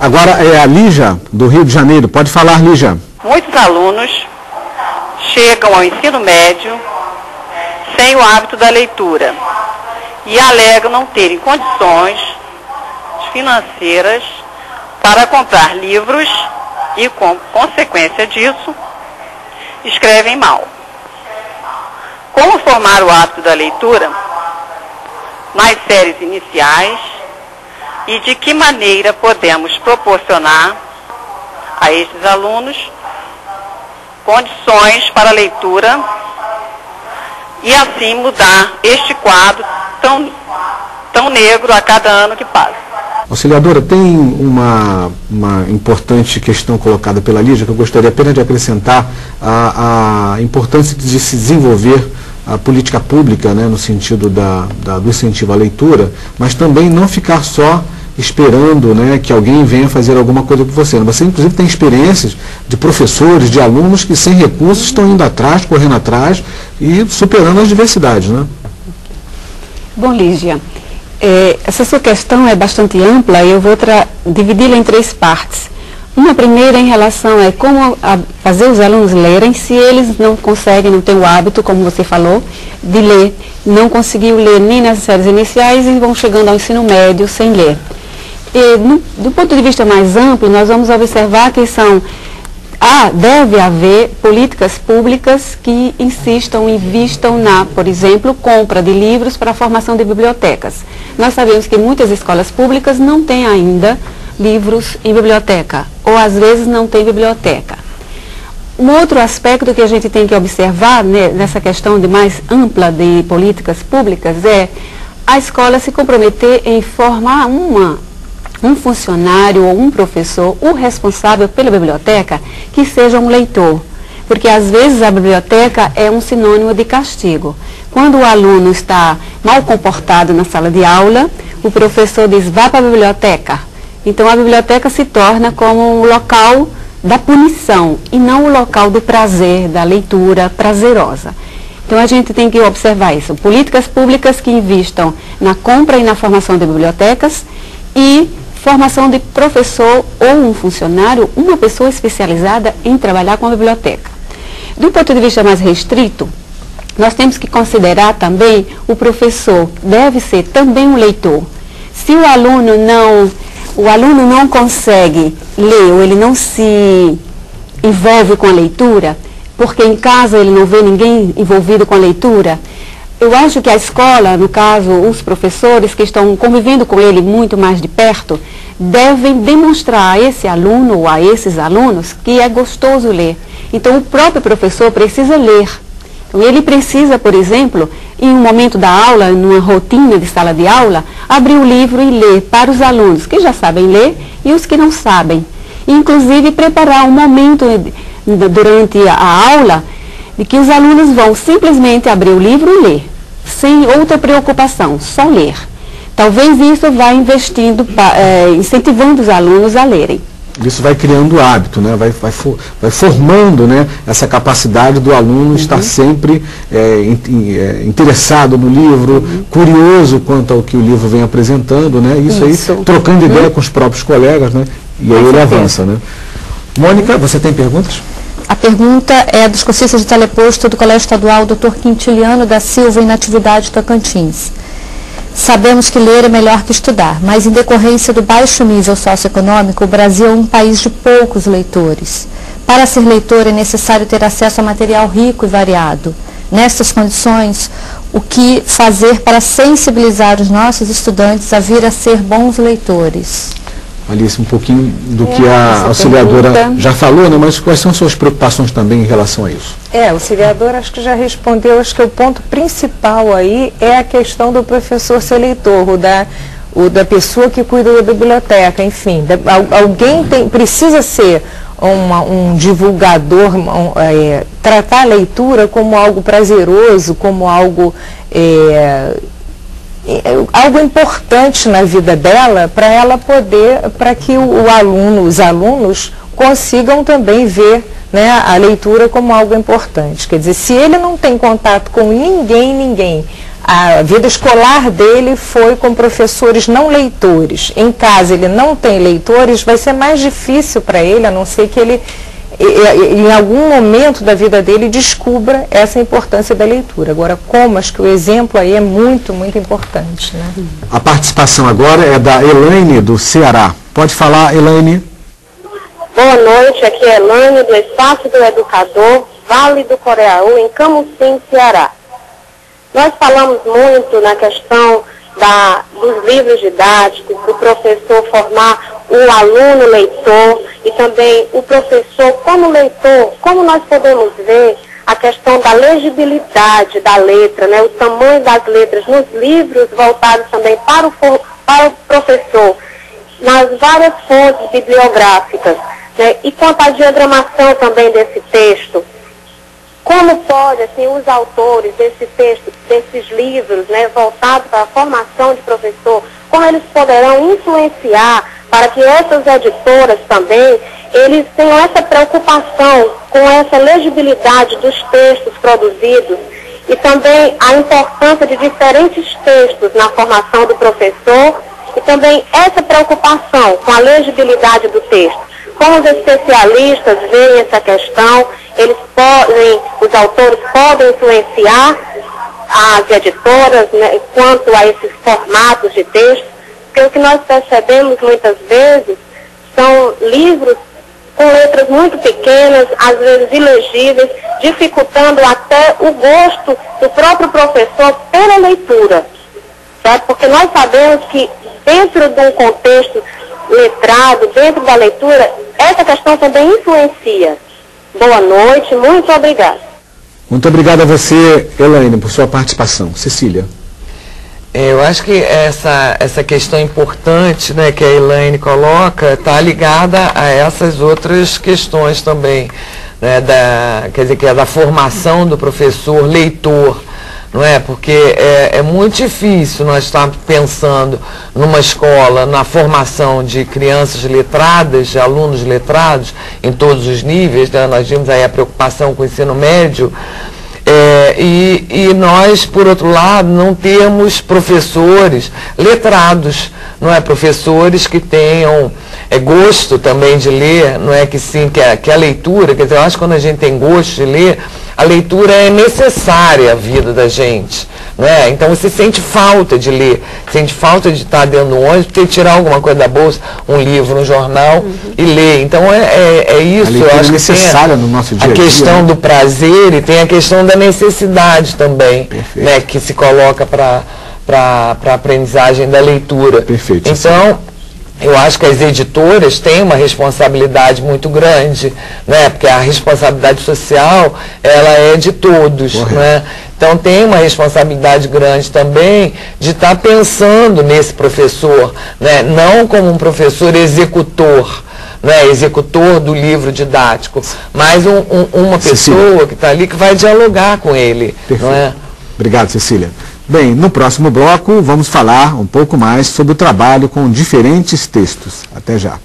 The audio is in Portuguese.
Agora é a Lígia, do Rio de Janeiro. Pode falar, Lígia. Muitos alunos chegam ao ensino médio sem o hábito da leitura e alegam não terem condições financeiras para comprar livros e, com consequência disso, escrevem mal. Como formar o hábito da leitura nas séries iniciais e de que maneira podemos proporcionar a estes alunos condições para a leitura e assim mudar este quadro tão negro a cada ano que passa. Auxiliadora, tem uma importante questão colocada pela Lígia que eu gostaria apenas de acrescentar a importância de se desenvolver a política pública, né, no sentido do incentivo à leitura, mas também não ficar só esperando, né, que alguém venha fazer alguma coisa por você. Você, inclusive, tem experiências de professores, de alunos que, sem recursos, estão indo atrás, correndo atrás e superando as diversidades, né? Bom, Lígia, essa sua questão é bastante ampla e eu vou dividi-la em 3 partes. Uma primeira em relação a como fazer os alunos lerem, se eles não conseguem, não têm o hábito, como você falou, de ler, não conseguiu ler nem nas séries iniciais e vão chegando ao ensino médio sem ler. Do ponto de vista mais amplo, nós vamos observar que deve haver políticas públicas que insistam e invistam por exemplo, compra de livros para a formação de bibliotecas. Nós sabemos que muitas escolas públicas não têm ainda livros em biblioteca, ou às vezes não tem biblioteca. Um outro aspecto que a gente tem que observar, né, nessa questão mais ampla de políticas públicas é a escola se comprometer em formar um funcionário ou um professor, o responsável pela biblioteca, que seja um leitor. Porque às vezes a biblioteca é um sinônimo de castigo. Quando o aluno está mal comportado na sala de aula, o professor diz, vá para a biblioteca. Então a biblioteca se torna como um local da punição e não o local do prazer, da leitura prazerosa. Então a gente tem que observar isso. Políticas públicas que investam na compra e na formação de bibliotecas e formação de professor ou um funcionário, uma pessoa especializada em trabalhar com a biblioteca. Do ponto de vista mais restrito, nós temos que considerar também o professor deve ser também um leitor. Se o aluno não consegue ler ou ele não se envolve com a leitura, porque em casa ele não vê ninguém envolvido com a leitura, eu acho que a escola, no caso, os professores que estão convivendo com ele muito mais de perto, devem demonstrar a esse aluno ou a esses alunos que é gostoso ler. Então, o próprio professor precisa ler. Então, ele precisa, por exemplo, em um momento da aula, numa rotina de sala de aula, abrir o livro e ler para os alunos que já sabem ler e os que não sabem. Inclusive, preparar um momento durante a aula de que os alunos vão simplesmente abrir o livro e ler, sem outra preocupação, só ler. Talvez isso vá incentivando os alunos a lerem. Isso vai criando hábito, né? vai formando, né, essa capacidade do aluno estar sempre interessado no livro, curioso quanto ao que o livro vem apresentando, né? Isso aí, trocando ideia com os próprios colegas, né? E aí ele avança, né? Mônica, você tem perguntas? A pergunta é dos cursistas de teleposto do Colégio Estadual Dr. Quintiliano da Silva, em Natividade, Tocantins. Sabemos que ler é melhor que estudar, mas em decorrência do baixo nível socioeconômico, o Brasil é um país de poucos leitores. Para ser leitor é necessário ter acesso a material rico e variado. Nessas condições, o que fazer para sensibilizar os nossos estudantes a vir a ser bons leitores? Alice, um pouquinho do que a auxiliadora já falou, né? Mas quais são suas preocupações também em relação a isso? A auxiliadora acho que já respondeu, acho que o ponto principal aí é a questão do professor ser leitor, o da pessoa que cuida da biblioteca, enfim, alguém precisa ser um divulgador, tratar a leitura como algo prazeroso, como algo importante na vida dela, para ela poder, para que os alunos consigam também ver, né, a leitura como algo importante. Quer dizer, se ele não tem contato com ninguém a vida escolar dele foi com professores não leitores. Em casa ele não tem leitores, vai ser mais difícil para ele, a não ser que ele, em algum momento da vida dele, descubra essa importância da leitura. Agora, como? Acho que o exemplo aí é muito, muito importante, né? A participação agora é da Elaine, do Ceará. Pode falar, Elaine. Boa noite, aqui é Elaine, do Espaço do Educador, Vale do Coreaú, em Camusim, Ceará. Nós falamos muito na questão dos livros didáticos, do professor formar o aluno leitor e também o professor como leitor. Como nós podemos ver a questão da legibilidade da letra, né, o tamanho das letras nos livros voltados também para o professor, nas várias fontes bibliográficas, né, e quanto à diagramação também desse texto. Como pode, assim, os autores desse texto, desses livros, né, voltados para a formação de professor, como eles poderão influenciar para que essas editoras também, eles tenham essa preocupação com essa legibilidade dos textos produzidos e também a importância de diferentes textos na formação do professor e também essa preocupação com a legibilidade do texto. Como os especialistas veem essa questão, os autores podem influenciar as editoras, né, quanto a esses formatos de texto, porque o que nós percebemos muitas vezes são livros com letras muito pequenas, às vezes ilegíveis, dificultando até o gosto do próprio professor pela leitura, certo? Porque nós sabemos que dentro de um contexto letrado, dentro da leitura, essa questão também influencia. Boa noite, muito obrigada. Muito obrigado a você, Elaine, por sua participação. Cecília. Eu acho que essa questão importante, né, que a Elaine coloca está ligada a essas outras questões também, né, quer dizer, que é da formação do professor leitor, não é? Porque é muito difícil nós estarmos pensando numa escola, na formação de crianças letradas, de alunos letrados em todos os níveis, né? Nós vimos aí a preocupação com o ensino médio, e nós, por outro lado, não temos professores letrados, não é? Professores que tenham gosto também de ler, não é? Que sim, que a leitura, quer dizer, eu acho que quando a gente tem gosto de ler, a leitura é necessária à vida da gente, não é? Então você sente falta de ler, sente falta de estar dentro do ônibus, ter que tirar alguma coisa da bolsa, um livro, um jornal e ler. Então é isso, eu acho que necessária no nosso dia a dia, a questão, né, do prazer e tem a questão da necessidade também, né, que se coloca para a aprendizagem da leitura. Perfeito. Então, eu acho que as editoras têm uma responsabilidade muito grande, né? Porque a responsabilidade social, ela é de todos, né? Então tem uma responsabilidade grande também de estar pensando nesse professor, né? Não como um professor executor, né? Executor do livro didático, mas uma pessoa que está ali que vai dialogar com ele. Não é? Obrigado, Cecília. Bem, no próximo bloco vamos falar um pouco mais sobre o trabalho com diferentes textos. Até já.